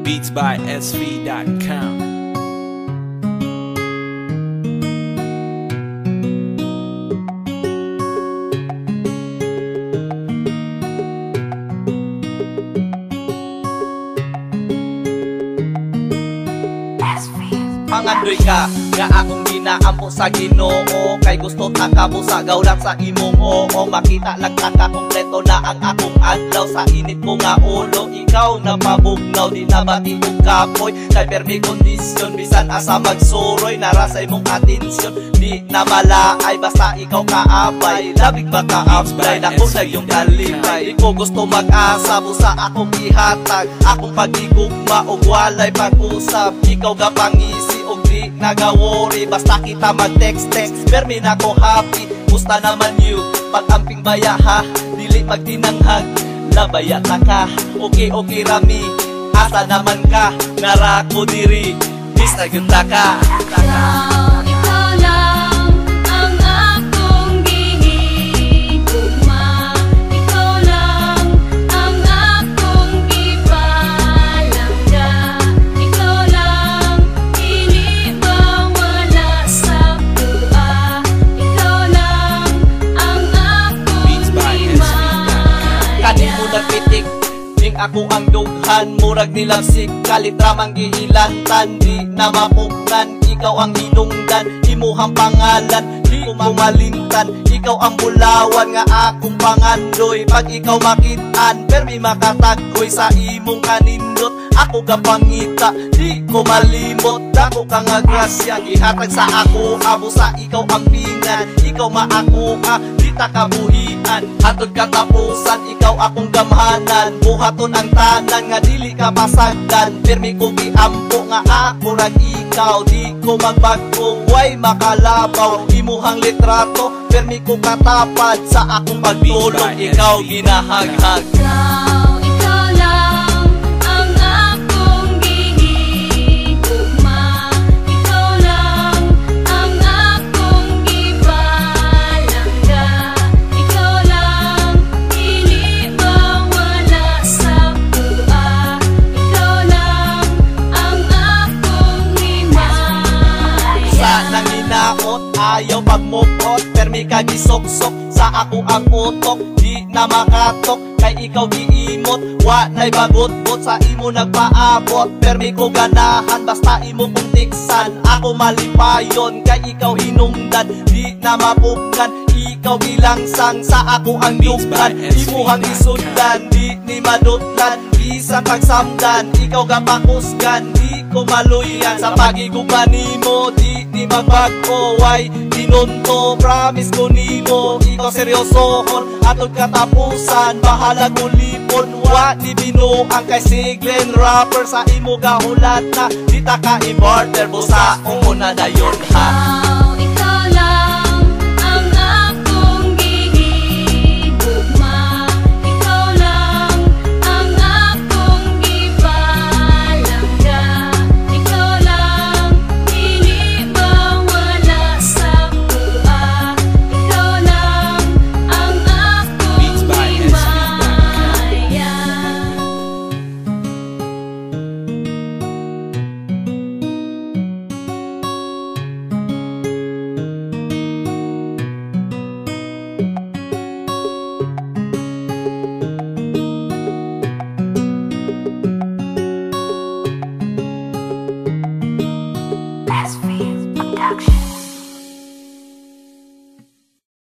beatsbysv.com. Pangandoy ka nga akong ginaampo sa Ginoo, kay gusto takabo sa gawlat sa imong oo. Makita lang taka kompleto na ang akong adlaw, sa init mo nga ulo ikaw na pabugnaw. Di na bati og kapoy kay permi kondisyon, bisan asa magsuroy narasay mong atensyon. Di na malaay basta ikaw kaabay, labig ba ka-apply na kung yung kalipay. Di ko gusto mag-asa busa akong ihatag, akong pag-igugma o walay pag-usap. Ikaw ga pangisi og di nagawori, basta kita mag-text-text permi na ko happy. Musta naman you, pag-amping baya ha, dili magtinanghag labaya ta ka. Okay rami, asa naman ka, narako diri bis na gyud ta ka. Ako ang dughan, murag nilang sikalit ramang gihilantan. Di na mapugnan, ikaw ang hinungdan, imuhang pangalan, di ko malintan. Ikaw ang bulawan nga akong pangandoy, pag ikaw makitaan, permi makatagoy sa imong kanindot. Ako ka pangita, di ko malimot, dako ka nga grasya, gihatag sa ako, abo sa ikaw ang pingan. Ikaw maakuha, di ta kabuhian, hatod katapusan, ikaw akong gamhanan. Buhaton ang tanan, nga dili ka pasagdan, permi ko giampo nga ako rag ikaw. Di ko magbago, way makalabaw, imuhang litrato, permi ko katapad sa akong pagtulog, ikaw ginahaghag. Ayaw pagmukot, permi ka gisok-sok sa ako ang utok. Di na makatok, kay ikaw giimot, walay bagot-bot sa imo nagpaabot. Permi ko ganahan, basta imo kong tiksan. Ako malipayon, kay ikaw hinungdan. Di na mapugnan, ikaw gilangsang sa ako ang dughan. Imuhang isundan, di ni madutlan, bisan pagsamdan, ikaw gapakusgan. Di ko maluyan sa pagigugma nimo, di ni magbago, way tinunto, promise ko nimo. Ikaw seryosohon, atod katapusan, bahala ko lipon. Wa ni binuang kay siglen rapper, sa imo gahulat na di ta ka i-barter, busa o na dayon ha.